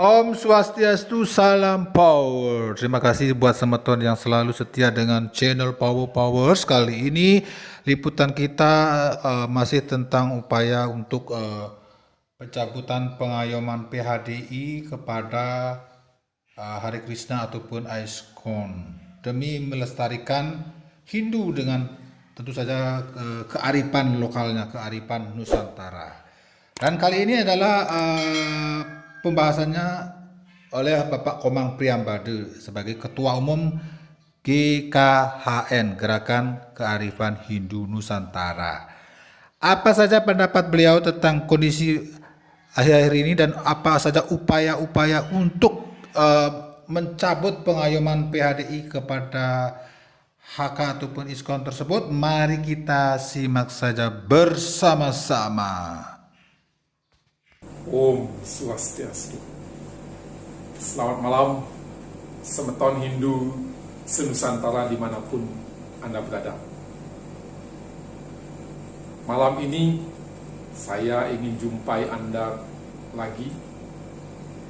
Om Swastiastu, salam power. Terima kasih buat semeton yang selalu setia dengan channel Power Powers. Kali ini liputan kita masih tentang upaya untuk pencabutan pengayoman PHDI kepada Hare Krishna ataupun ISKCON demi melestarikan Hindu dengan tentu saja kearifan lokalnya, kearifan Nusantara. Dan kali ini adalah pembahasannya oleh Bapak Komang Priyambade sebagai Ketua Umum GKHN, Gerakan Kearifan Hindu Nusantara. Apa saja pendapat beliau tentang kondisi akhir-akhir ini dan apa saja upaya-upaya untuk mencabut pengayoman PHDI kepada HK ataupun ISKCON tersebut? Mari kita simak saja bersama-sama. Om Swastiastu. Selamat malam, semeton Hindu senusantara dimanapun Anda berada. Malam ini saya ingin jumpai Anda lagi,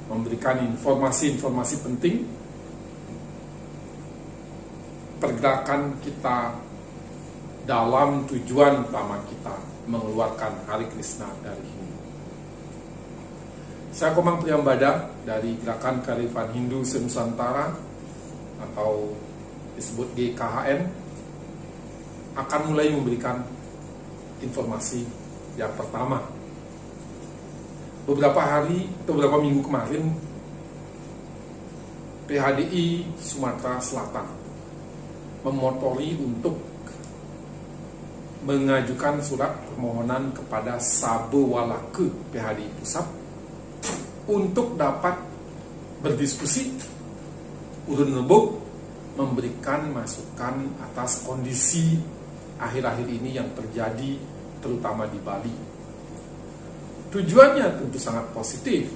memberikan informasi-informasi penting pergerakan kita dalam tujuan utama kita mengeluarkan Hare Krishna dari Hindu. Saya Komang Priyambade dari Gerakan Kearifan Hindu Senusantara atau disebut GKHN akan mulai memberikan informasi yang pertama. Beberapa minggu kemarin PHDI Sumatera Selatan memotori untuk mengajukan surat permohonan kepada Sabewalake PHDI Pusat untuk dapat berdiskusi, urun rebuk, memberikan masukan atas kondisi akhir-akhir ini yang terjadi terutama di Bali. Tujuannya tentu sangat positif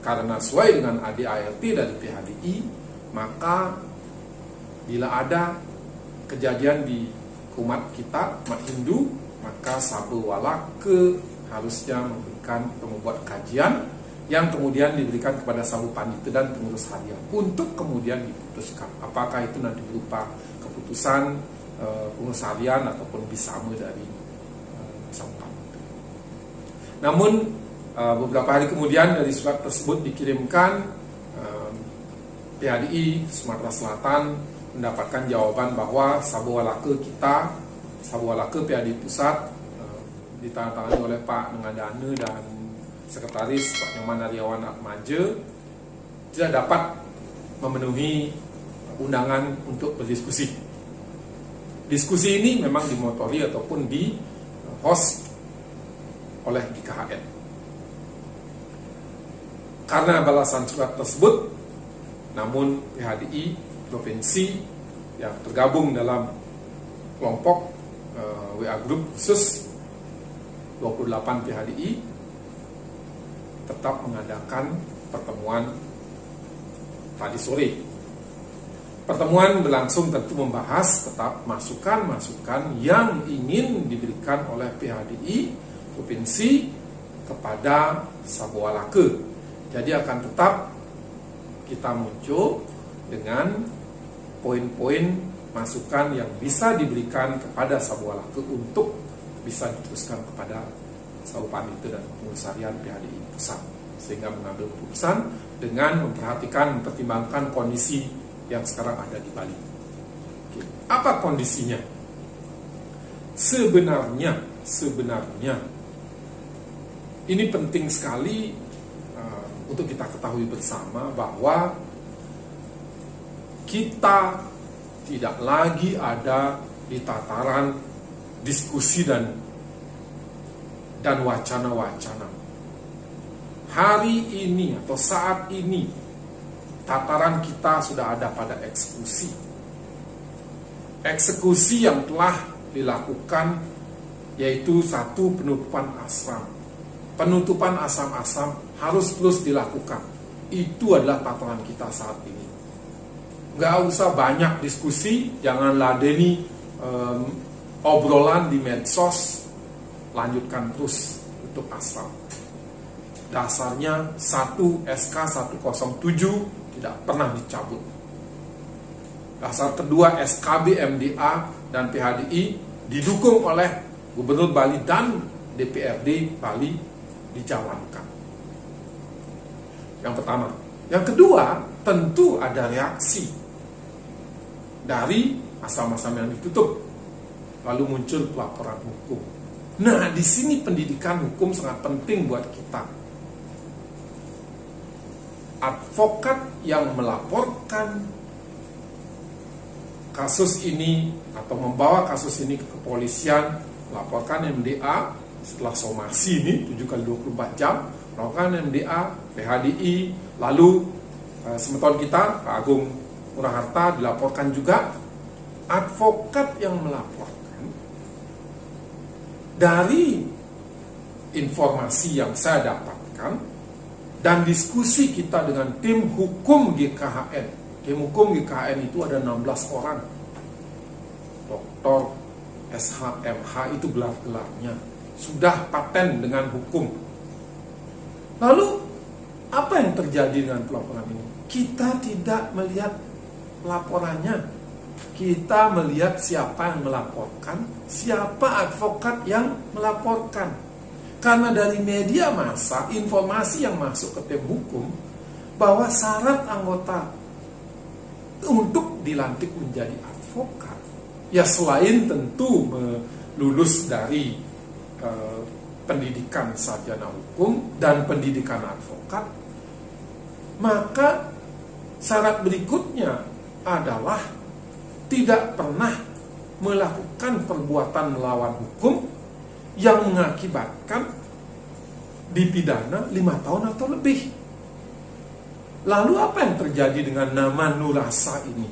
karena sesuai dengan ADART dari PHDI, maka bila ada kejadian di umat kita, umat Hindu, maka Sabewalake harusnya membuat kajian yang kemudian diberikan kepada Sabu Pandita dan pengurus harian untuk kemudian diputuskan apakah itu nanti berupa keputusan pengurus harian ataupun bisama dari Sabu Pandita. Namun beberapa hari kemudian dari surat tersebut dikirimkan, PHDI Sumatera Selatan mendapatkan jawaban bahwa Sabewalake PHDI Pusat ditandatangani oleh Pak Nengadana dan Sekretaris Pak Nyoman Aryawan Atmaja tidak dapat memenuhi undangan untuk berdiskusi. Diskusi ini memang dimotori ataupun di host oleh GKHN. Karena balasan surat tersebut, namun PHDI provinsi yang tergabung dalam kelompok WA Group khusus 28 PHDI tetap mengadakan pertemuan tadi sore. Pertemuan berlangsung tentu membahas tetap masukan-masukan yang ingin diberikan oleh PHDI provinsi kepada Sabewalake. Jadi akan tetap kita muncul dengan poin-poin masukan yang bisa diberikan kepada Sabewalake untuk bisa diteruskan kepada Sabu Pandita dan pengurus harian PHDI Pusat, sehingga mengambil keputusan dengan mempertimbangkan kondisi yang sekarang ada di Bali. Oke. Apa kondisinya? Sebenarnya ini penting sekali untuk kita ketahui bersama bahwa kita tidak lagi ada di tataran diskusi dan wacana-wacana. Hari ini atau saat ini tataran kita sudah ada pada eksekusi. Eksekusi yang telah dilakukan yaitu satu, penutupan ashram. Penutupan ashram harus terus dilakukan. Itu adalah tataran kita saat ini. Gak usah banyak diskusi, jangan ladeni obrolan di medsos, lanjutkan terus untuk ashram. dasarnya 1 SK 107 tidak pernah dicabut. Dasar kedua SKB MDA dan PHDI didukung oleh Gubernur Bali dan DPRD Bali dijalankan. Yang pertama. Yang kedua, tentu ada reaksi dari asam-asam yang ditutup. Lalu muncul pelaporan hukum. Nah, di sini pendidikan hukum sangat penting buat kita. Advokat yang melaporkan kasus ini atau membawa kasus ini ke kepolisian, laporkan MDA setelah somasi ini 7 kali 24 jam, laporkan MDA, PHDI, lalu semeton kita Pak Agung Ngurah Harta dilaporkan juga. Advokat yang melaporkan dari informasi yang saya dapatkan dan diskusi kita dengan tim hukum GKHN. Tim hukum GKHN itu ada 16 orang. Doktor SHMH itu gelar-gelarnya. Sudah paten dengan hukum. Lalu, apa yang terjadi dengan pelaporan ini? Kita tidak melihat laporannya. Kita melihat siapa yang melaporkan, siapa advokat yang melaporkan. Karena dari media massa, informasi yang masuk ke tim hukum, bahwa syarat anggota untuk dilantik menjadi advokat, ya selain tentu lulus dari pendidikan sarjana hukum dan pendidikan advokat, maka syarat berikutnya adalah tidak pernah melakukan perbuatan melawan hukum yang mengakibatkan dipidana 5 tahun atau lebih. Lalu apa yang terjadi dengan nama Nurasa ini?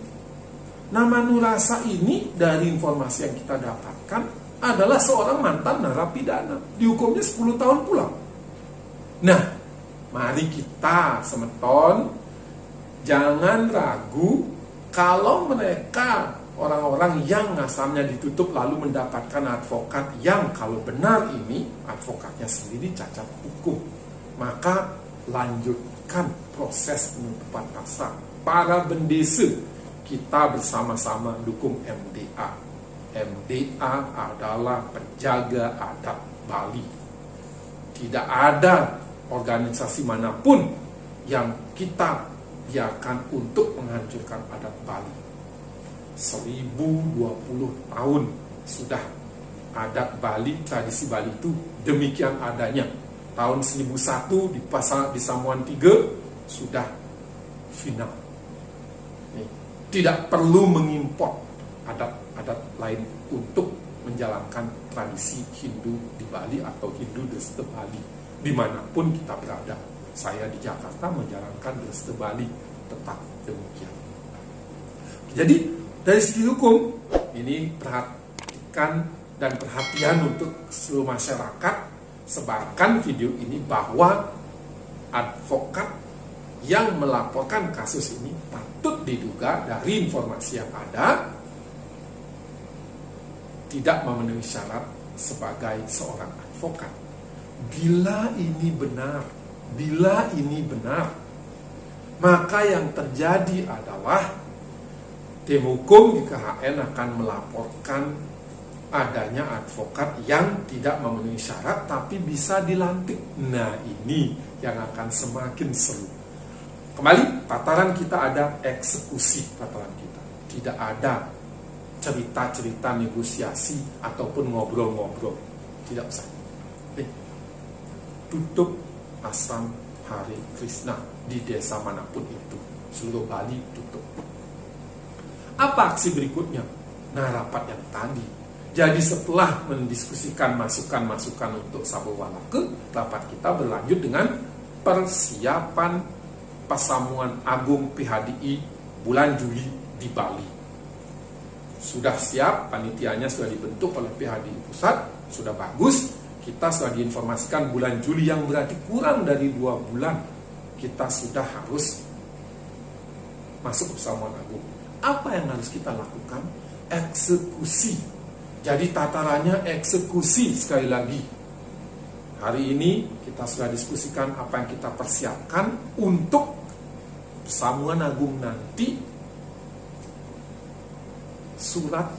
Nama Nurasa ini dari informasi yang kita dapatkan adalah seorang mantan narapidana. Dihukumnya 10 tahun pula. Nah, mari kita semeton jangan ragu kalau mereka orang-orang yang asalnya ditutup lalu mendapatkan advokat yang kalau benar ini advokatnya sendiri cacat hukum, maka lanjutkan proses penutupan asa. Para bendesa kita bersama-sama dukung MDA. MDA adalah penjaga adat Bali. Tidak ada organisasi manapun yang kita biarkan untuk menghancurkan adat Bali. 1020 tahun sudah adat Bali, tradisi Bali itu demikian adanya. Tahun 1001 di Samuan 3 sudah final. Tidak perlu mengimpor adat-adat lain untuk menjalankan tradisi Hindu di Bali atau Hindu Dresta Bali dimanapun kita berada. Saya di Jakarta menjalankan Dresta Bali tetap demikian. Jadi dari segi hukum ini perhatikan dan perhatian untuk seluruh masyarakat, sebarkan video ini bahwa advokat yang melaporkan kasus ini patut diduga dari informasi yang ada tidak memenuhi syarat sebagai seorang advokat. Bila ini benar, maka yang terjadi adalah tim hukum GKHN akan melaporkan adanya advokat yang tidak memenuhi syarat tapi bisa dilantik. Nah, ini yang akan semakin seru. Kembali, tataran kita ada eksekusi tataran kita. Tidak ada cerita-cerita negosiasi ataupun ngobrol-ngobrol. Tidak usah. Tutup asam Hare Krishna di desa manapun itu. Seluruh Bali tutup. Apa aksi berikutnya? Nah, rapat yang tadi. Jadi setelah mendiskusikan masukan-masukan untuk Sabo Walake, rapat kita berlanjut dengan persiapan Pasamuan Agung PHDI bulan Juli di Bali. Sudah siap, panitianya sudah dibentuk oleh PHDI Pusat, sudah bagus. Kita sudah diinformasikan bulan Juli yang berarti kurang dari 2 bulan kita sudah harus masuk ke Pasamuan Agung. Apa yang harus kita lakukan? Eksekusi. Jadi tatarannya eksekusi sekali lagi. hari ini kita sudah diskusikan apa yang kita persiapkan untuk Persamuan Agung nanti. Surat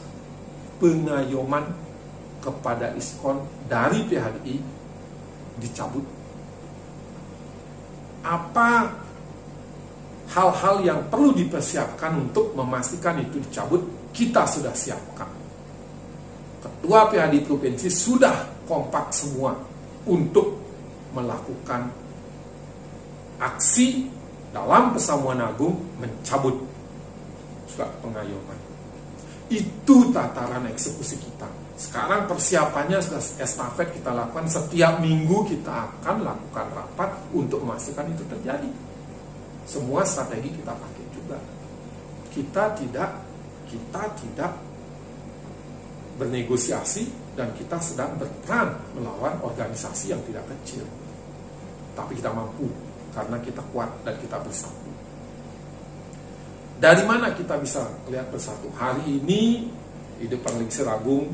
pengayoman kepada ISKON dari PHDI dicabut. Apa hal-hal yang perlu dipersiapkan untuk memastikan itu dicabut, kita sudah siapkan. Ketua PHDI Provinsi sudah kompak semua untuk melakukan aksi dalam Persamuan Agung mencabut surat pengayoman. Itu tataran eksekusi kita. Sekarang persiapannya sudah estafet kita lakukan. Setiap minggu kita akan lakukan rapat untuk memastikan itu terjadi. Semua strategi kita pakai juga. Kita tidak bernegosiasi dan kita sedang berperan melawan organisasi yang tidak kecil. Tapi kita mampu karena kita kuat dan kita bersatu. Dari mana kita bisa lihat bersatu? Hari ini di depan Legisir Agung,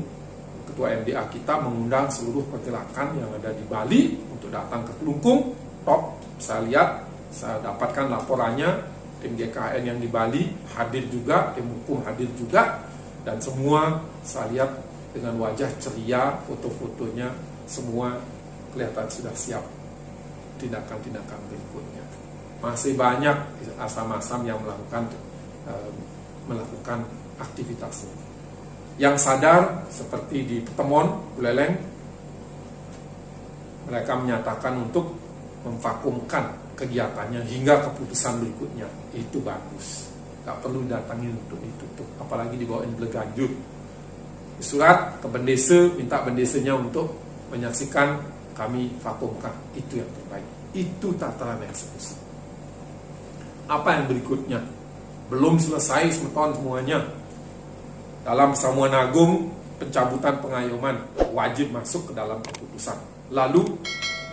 Ketua MDA kita mengundang seluruh pergerakan yang ada di Bali untuk datang ke Kelungkung. Top, saya dapatkan laporannya, tim GKN yang di Bali hadir juga, tim hukum hadir juga, dan semua saya lihat dengan wajah ceria, foto-fotonya semua kelihatan sudah siap tindakan-tindakan berikutnya. Masih banyak asam-asam yang melakukan aktivitasnya. Yang sadar seperti di Petemon, Buleleng, mereka menyatakan untuk memvakumkan kegiatannya hingga keputusan berikutnya. Itu bagus. Gak perlu datangin untuk ditutup, apalagi dibawain Bleganjur. Surat ke Bendesa, minta Bendesanya untuk menyaksikan, kami vakumkan. Itu yang terbaik. Itu tataran eksekusi. Apa yang berikutnya? Belum selesai semeton semuanya. Dalam Persamuan Agung, pencabutan pengayoman wajib masuk ke dalam keputusan. Lalu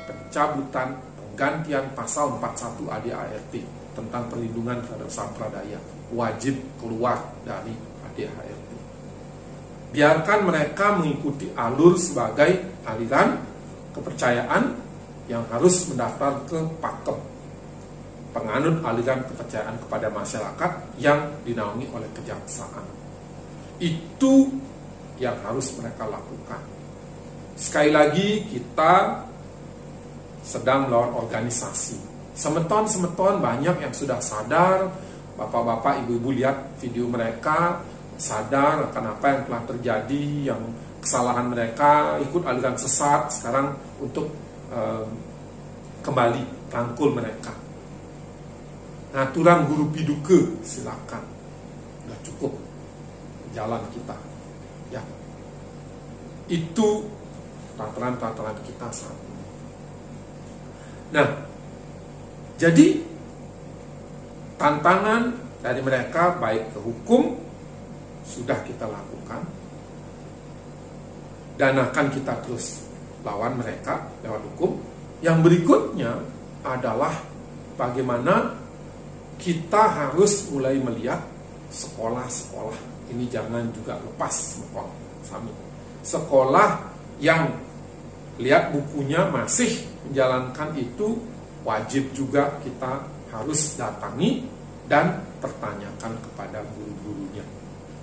pencabutan penggantian pasal 41 ADART tentang perlindungan terhadap sampradaya wajib keluar dari ADART. Biarkan mereka mengikuti alur sebagai aliran kepercayaan yang harus mendaftar ke Pakem, penganut aliran kepercayaan kepada masyarakat yang dinaungi oleh kejaksaan. Itu yang harus mereka lakukan. Sekali lagi, kita sedang melawan organisasi. Semeton-semeton banyak yang sudah sadar. Bapak-bapak, ibu-ibu lihat video mereka, sadar akan apa yang telah terjadi, yang kesalahan mereka, ikut aliran sesat. Sekarang untuk kembali rangkul mereka. Aturan guru piduke, silakan. Sudah cukup jalan kita. Ya. Itu tataran-tataran kita saat ini. Nah, jadi tantangan dari mereka baik ke hukum sudah kita lakukan dan akan kita terus lawan mereka lewat hukum. Yang berikutnya adalah bagaimana kita harus mulai melihat sekolah-sekolah ini, jangan juga lepas sekolah yang lihat bukunya masih menjalankan itu, wajib juga kita harus datangi dan pertanyakan kepada guru-gurunya.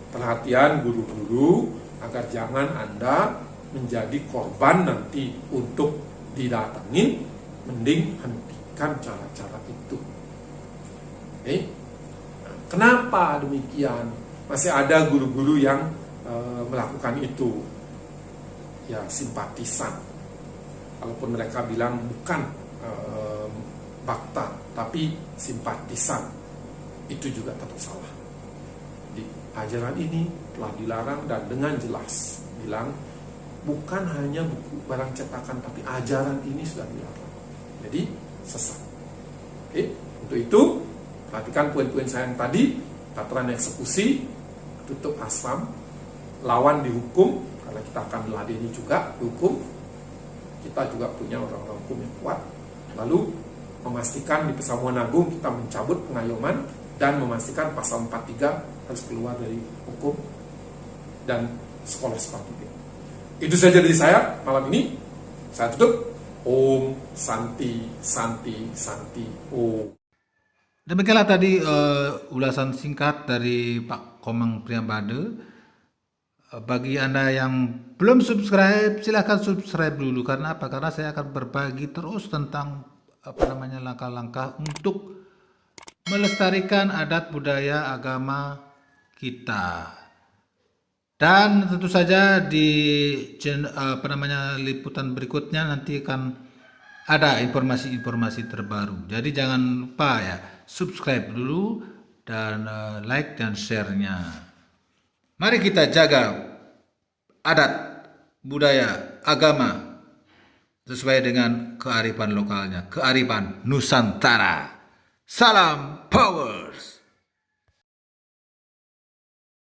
Perhatian guru-guru agar jangan Anda menjadi korban nanti untuk didatangin, mending hentikan cara-cara itu. Kenapa demikian? Masih ada guru-guru yang melakukan itu. Ya, simpatisan. Walaupun mereka bilang bukan bakta, tapi simpatisan, itu juga tetap salah. Di ajaran ini telah dilarang dan dengan jelas bilang bukan hanya buku barang cetakan, tapi ajaran ini sudah dilarang. Jadi sesat. Untuk itu perhatikan poin-poin saya yang tadi, tataran eksekusi, tutup asam, lawan di hukum, karena kita akan meladeni juga hukum. Kita juga punya orang-orang hukum yang kuat. Lalu memastikan di Persamuan Agung kita mencabut pengayoman dan memastikan pasal 43 harus keluar dari hukum dan sekolah-sekolah juga. Itu saja dari saya malam ini. Saya tutup. Om Santi Santi Santi Om. Demikianlah tadi ulasan singkat dari Pak Komang Priyambade. Bagi Anda yang belum subscribe, silahkan subscribe dulu. Karena apa? Karena saya akan berbagi terus tentang langkah-langkah untuk melestarikan adat budaya agama kita. Dan tentu saja di liputan berikutnya nanti akan ada informasi-informasi terbaru. Jadi jangan lupa ya, subscribe dulu dan like dan share-nya. Mari kita jaga adat, budaya, agama sesuai dengan kearifan lokalnya, kearifan Nusantara. Salam Powers!